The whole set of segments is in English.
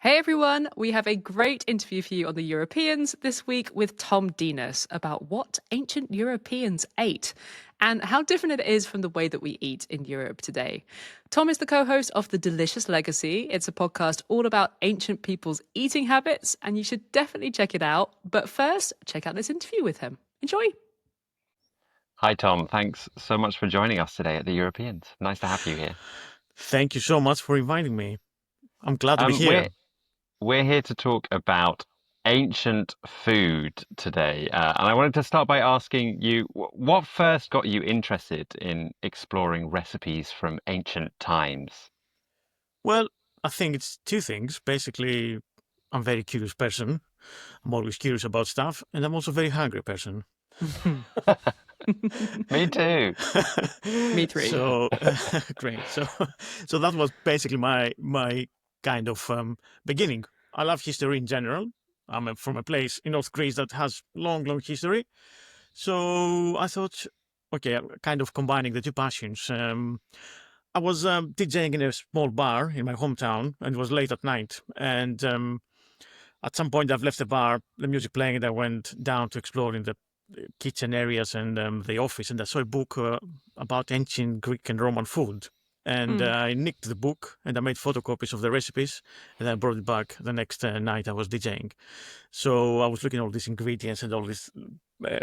Hey everyone, we have a great interview for you on the Europeans this week with Thomas Ntinas about what ancient Europeans ate and how different it is from the way that we eat in Europe today. Thom is the co-host of The Delicious Legacy. It's a podcast all about ancient people's eating habits, and you should definitely check it out. But first, check out this interview with him. Enjoy! Hi, Thom. Thanks so much for joining us today at the Europeans. Nice to have you here. Thank you so much for inviting me. I'm glad to be Um, here. we're we're here to talk about ancient food today, and I wanted to start by asking you what first got you interested in exploring recipes from ancient times? Well, I think it's two things. Basically, I'm a very curious person. I'm always curious about stuff, and I'm also a very hungry person. Me too. Me three. So great. So that was basically my kind of beginning. I love history in general. From a place in North Greece that has long history. So I thought, okay, kind of combining the two passions. I was DJing in a small bar in my hometown, and it was late at night. And at some point, I've left the bar, the music playing, and I went down to explore in the kitchen areas and the office, and I saw a book about ancient Greek and Roman food. And I nicked the book and I made photocopies of the recipes, and I brought it back the next night I was DJing. So I was looking at all these ingredients and all these uh,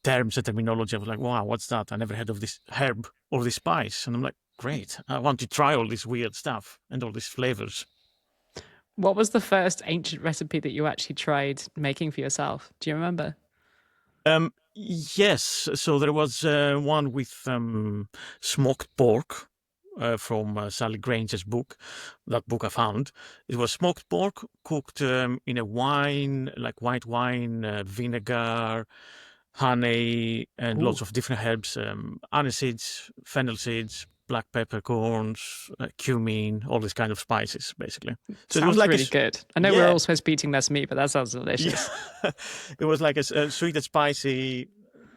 terms and terminology. I was like, wow, what's that? I never heard of this herb or this spice. And I'm like, great. I want to try all this weird stuff and all these flavors. What was the first ancient recipe that you actually tried making for yourself? Do you remember? Yes. So there was one with smoked pork from Sally Granger's book. That book I found. It was smoked pork cooked in a wine, like white wine, vinegar, honey, and lots Ooh, of different herbs, anise seeds, fennel seeds, black peppercorns, cumin, all these kind of spices, basically. So it was sounds like really good. I know we're yeah, all supposed to be eating less meat, but that sounds yeah. delicious. It was like a sweet and spicy,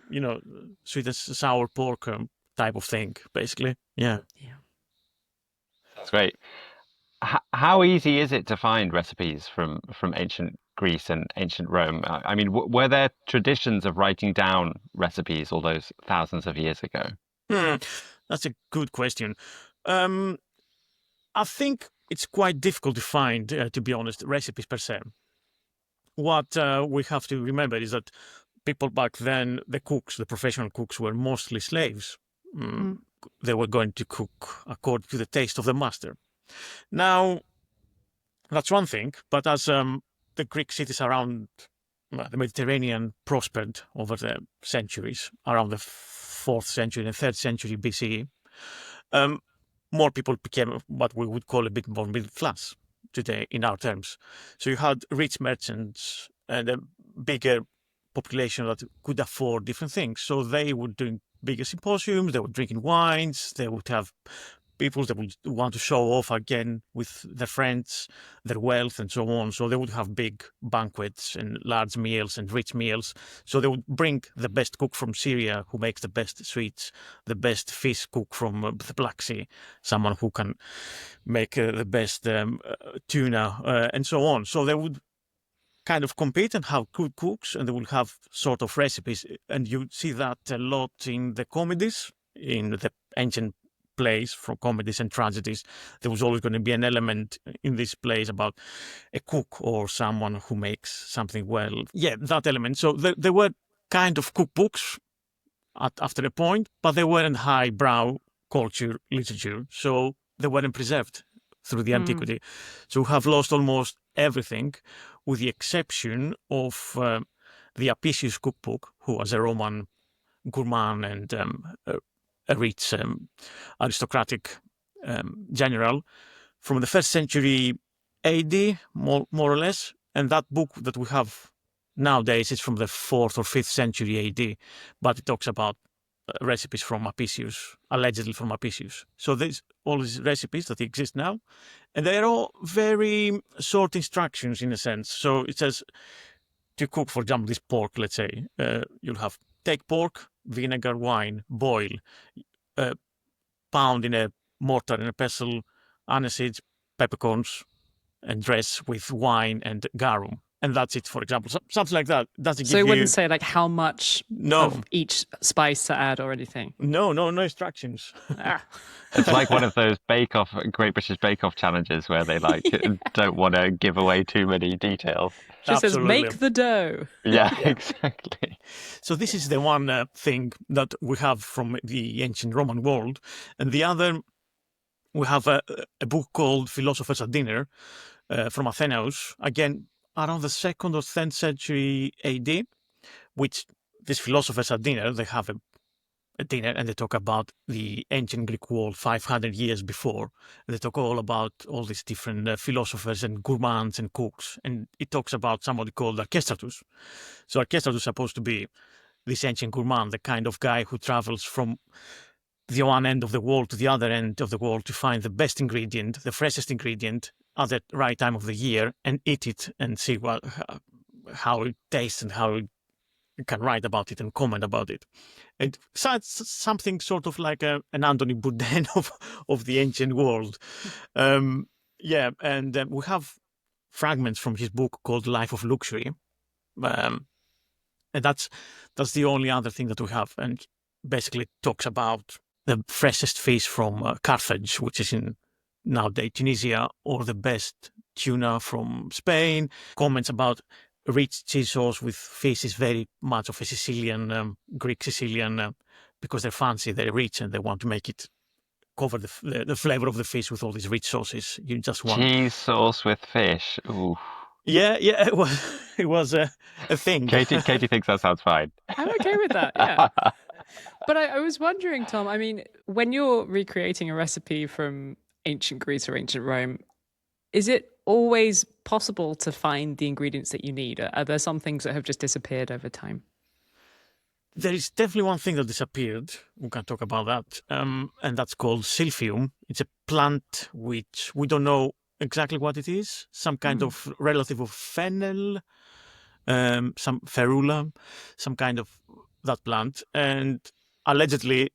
you know, sweet and sour pork type of thing, basically. Yeah. Yeah. That's great. How easy is it to find recipes from ancient Greece and ancient Rome? I mean, w were there traditions of writing down recipes all those thousands of years ago? Hmm. That's a good question. Um, I think it's quite difficult to find, to be honest, recipes per se. What we have to remember is that people back then, the cooks, the professional cooks, were mostly slaves. Mm, Mm. they were going to cook according to the taste of the master. Now, that's one thing, but as the Greek cities around the Mediterranean prospered over the centuries, around the 4th century and 3rd century BCE, um, more people became what we would call a bit more middle class today in our terms. So you had rich merchants and a bigger population that could afford different things. So they would do bigger symposiums, they were drinking wines, they would have people that would want to show off again with their friends, their wealth, and so on. So they would have big banquets and large meals and rich meals. So they would bring the best cook from Syria who makes the best sweets, the best fish cook from the Black Sea, someone who can make the best tuna, and so on. So they would kind of compete and have good cooks, and they will have sort of recipes. And you see that a lot in the comedies, in the ancient plays from comedies and tragedies. There was always going to be an element in these plays about a cook or someone who makes something well. Yeah, that element. So there were kind of cookbooks after a point, but they weren't highbrow culture literature. So they weren't preserved through the Mm. antiquity. So we have lost almost everything with the exception of the Apicius cookbook, who was a Roman gourmand and a rich aristocratic general from the 1st century AD, more or less. And that book that we have nowadays is from the 4th or 5th century AD, but it talks about recipes from Apicius, allegedly from Apicius. So there's all these recipes that exist now, and they're all very short instructions in a sense. So it says to cook, for example, this pork, let's say, you'll have take pork, vinegar, wine, boil, uh, pound in a mortar and a pestle, aniseeds, peppercorns, and dress with wine and garum. And that's it, for example. Something like that. Doesn't So give it you... wouldn't say like how much No. of each spice to add or anything. No instructions. Ah. It's like one of those Great British Bake Off challenges where they like don't want to give away too many details. Just says Absolutely. make the dough. Yeah, exactly. So this is the one thing that we have from the ancient Roman world. And the other, we have a book called Philosophers at Dinner from Athenaeus, again, around the 2nd or 10th century AD, which these philosophers at dinner, they have a dinner and they talk about the ancient Greek world 500 years before. They talk all about all these different philosophers and gourmands and cooks. And it talks about somebody called Archestratus. So Archestratus is supposed to be this ancient gourmand, the kind of guy who travels from the one end of the world to the other end of the world to find the best ingredient, the freshest ingredient at the right time of the year and eat it and see how it tastes and how you can write about it and comment about it. And so it's something sort of like an Anthony Bourdain of the ancient world. And we have fragments from his book called Life of Luxury. And that's the only other thing that we have. And basically talks about the freshest fish from Carthage, which is in nowadays Tunisia, or the best tuna from Spain. Comments about rich cheese sauce with fish is very much of a Sicilian, Greek Sicilian, because they're fancy, they're rich, and they want to make it cover the flavor of the fish with all these rich sauces. You just want cheese sauce with fish. Ooh. Yeah, it was a thing. Katie thinks that sounds fine. I'm okay with that, yeah. But I was wondering, Thom, I mean, when you're recreating a recipe from ancient Greece or ancient Rome, is it always possible to find the ingredients that you need? Are there some things that have just disappeared over time? There is definitely one thing that disappeared. We can talk about that. And that's called Silphium. It's a plant which we don't know exactly what it is. Some kind of relative of fennel, some ferula, some kind of that plant. And allegedly,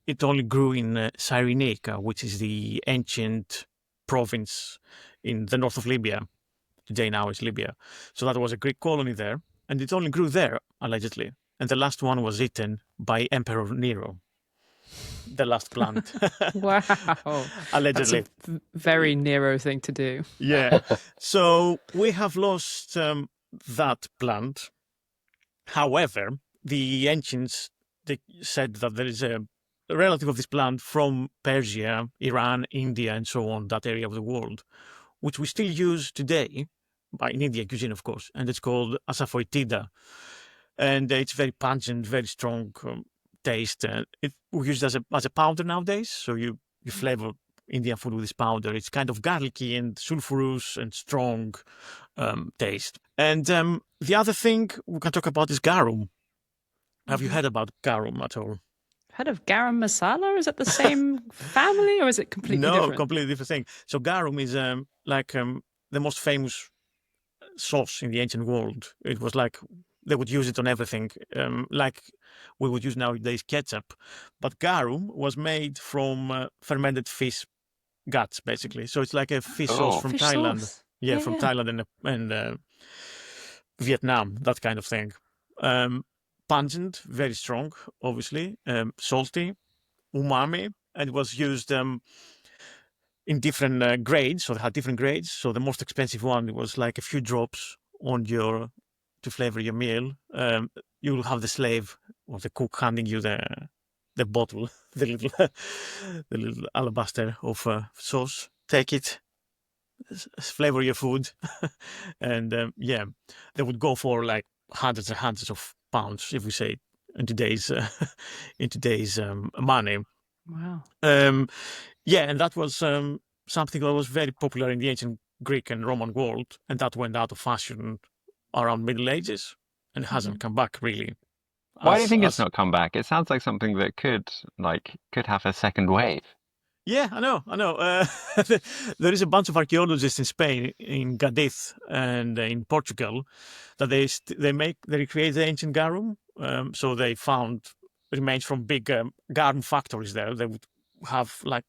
it only grew in Cyrenaica, which is the ancient province in the north of Libya. Today now is Libya. So that was a Greek colony there. And it only grew there, allegedly. And the last one was eaten by Emperor Nero. The last plant. Wow. Allegedly. That's a very Nero thing to do. Yeah. So we have lost that plant. However, the ancients, they said that there is a relative of this plant from Persia, Iran, India, and so on, that area of the world, which we still use today, in Indian cuisine, of course, and it's called Asafoetida. And it's very pungent, very strong taste. We use it as a powder nowadays, so you flavor Indian food with this powder. It's kind of garlicky and sulfurous and strong taste. And the other thing we can talk about is garum. Have you heard about garum at all? Heard of garam masala? Is it the same family or is it completely different? No, completely different thing. So garum is the most famous sauce in the ancient world. It was like they would use it on everything, like we would use nowadays ketchup. But garum was made from fermented fish guts, basically. So it's like a fish sauce from Fish Thailand. sauce. Yeah, from Thailand and Vietnam, that kind of thing. Pungent, very strong, obviously, salty, umami, and it was used in different grades. So they had different grades. So the most expensive one was like a few drops on to flavor your meal. You will have the slave or the cook handing you the bottle, the little alabaster of sauce. Take it, flavor your food, and they would go for like hundreds and hundreds of pounds, if we say in today's money. Wow. And that was something that was very popular in the ancient Greek and Roman world, and that went out of fashion around Middle Ages and hasn't come back really. Why do you think it's not come back? It sounds like something that could have a second wave. Yeah, I know. There is a bunch of archaeologists in Spain, in Cadiz, and in Portugal, that they recreate the ancient garum. So they found remains from big garum factories there. They would have like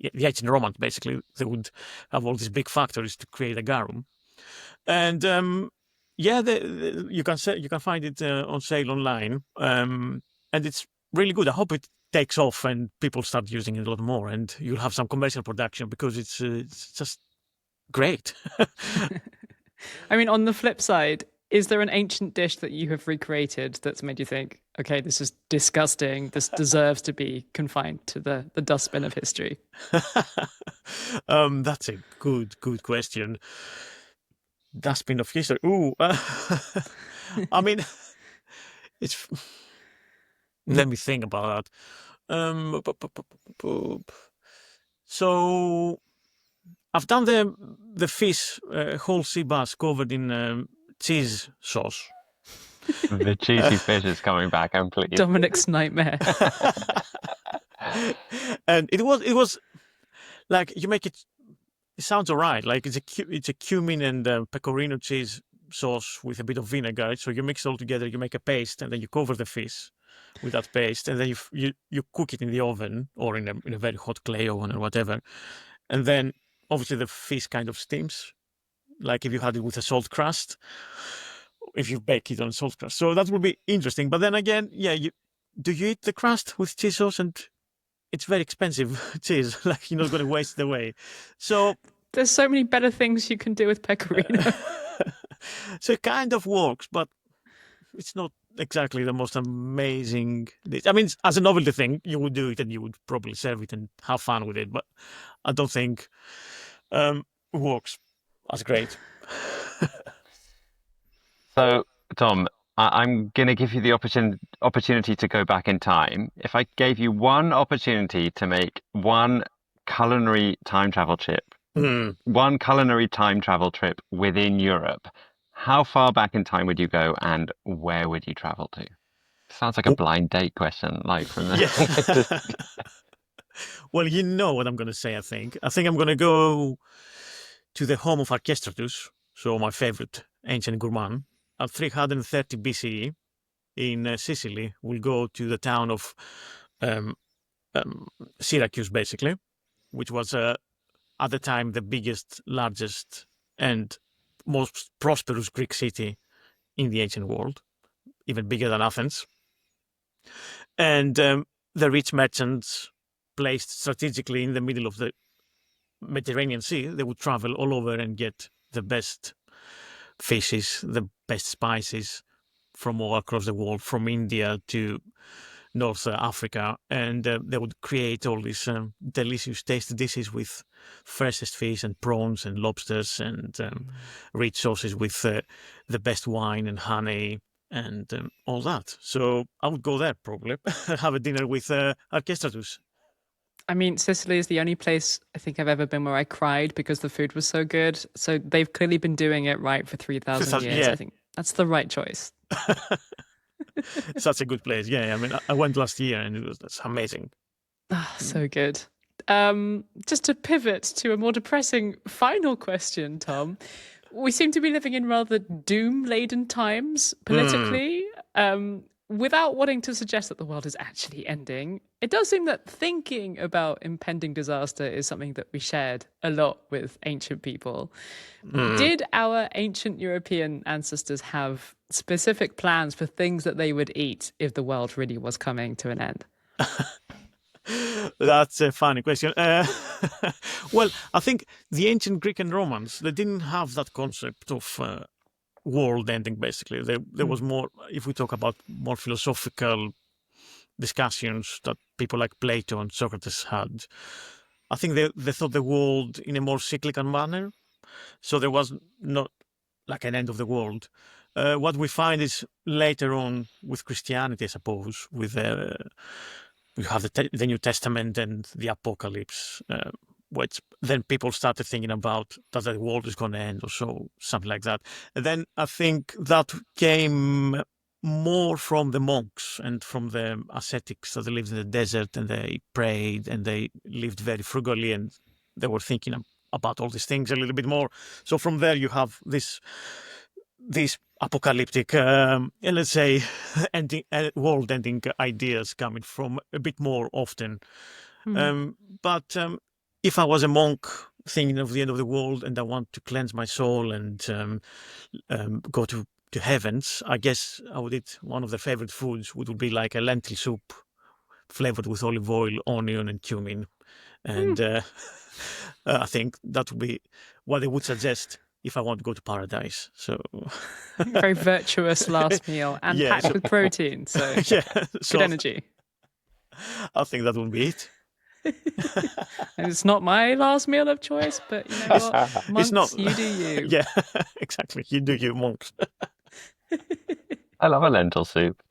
the ancient Romans, basically, they would have all these big factories to create a garum. And you can find it on sale online, and it's really good. I hope it takes off and people start using it a lot more, and you'll have some commercial production because it's just great. I mean, on the flip side, is there an ancient dish that you have recreated that's made you think, okay, this is disgusting, this deserves to be confined to the dustbin of history? That's a good question. Dustbin of history. Ooh, I mean, it's. Let me think about that. So I've done the fish whole sea bass covered in cheese sauce. The cheesy fish is coming back, I'm pleased. Dominic's nightmare. And it was like, you make it. It sounds alright. Like it's a cumin and pecorino cheese sauce with a bit of vinegar. So you mix it all together. You make a paste, and then you cover the fish with that paste, and then you cook it in the oven or in a very hot clay oven or whatever. And then obviously the fish kind of steams, like if you had it with a salt crust, if you bake it on salt crust. So that would be interesting. But then again, yeah, do you eat the crust with cheese sauce? And it's very expensive cheese. Like, you're not going to waste it away. So there's so many better things you can do with pecorino. So it kind of works, but it's not exactly the most amazing dish. I mean, as a novelty thing, you would do it and you would probably serve it and have fun with it. But I don't think it works as great. So, Thom, I'm going to give you the opportunity to go back in time. If I gave you one opportunity to make one culinary time travel trip, one culinary time travel trip within Europe, how far back in time would you go, and where would you travel to? Sounds like a blind date question, like from the. Yeah. Well, you know what I'm going to say, I think. I think I'm going to go to the home of Archestratus, so my favorite ancient gourmand. At 330 BCE in Sicily, we'll go to the town of Syracuse, basically, which was at the time the biggest, largest, and most prosperous Greek city in the ancient world, even bigger than Athens. And the rich merchants, placed strategically in the middle of the Mediterranean Sea, they would travel all over and get the best fishes, the best spices from all across the world, from India to North Africa, and they would create all these delicious, tasty dishes with freshest fish and prawns and lobsters and rich sauces with the best wine and honey and all that. So I would go there probably, have a dinner with Archestratus. I mean, Sicily is the only place I think I've ever been where I cried because the food was so good. So they've clearly been doing it right for 3,000 years. Yeah. I think that's the right choice. Such a good place. Yeah, I mean, I went last year and that's amazing. So good. Just to pivot to a more depressing final question, Thom. We seem to be living in rather doom-laden times politically. Without wanting to suggest that the world is actually ending, it does seem that thinking about impending disaster is something that we shared a lot with ancient people. Did our ancient European ancestors have specific plans for things that they would eat if the world really was coming to an end? That's a funny question. Well, I think the ancient Greek and Romans, they didn't have that concept of world ending, basically. There was more, if we talk about more philosophical discussions that people like Plato and Socrates had, I think they thought the world in a more cyclical manner. So there was not like an end of the world. What we find is later on with Christianity, I suppose, with we have the New Testament and the Apocalypse, which then people started thinking about that the world is going to end or so, something like that. And then I think that came more from the monks and from the ascetics that they lived in the desert and they prayed and they lived very frugally and they were thinking about all these things a little bit more. So from there you have these apocalyptic, let's say, world-ending ideas coming from a bit more often. But if I was a monk thinking of the end of the world and I want to cleanse my soul and go to heavens, I guess I would eat one of the favorite foods, which would be like a lentil soup flavored with olive oil, onion, and cumin. And I think that would be what they would suggest if I want to go to paradise. So very virtuous last meal and Yeah, packed so- with protein. So yeah, good so energy. I think that would be it. And it's not my last meal of choice, but you know what? Monks, not- you do you. Yeah, exactly. You do you, monks. I love a lentil soup.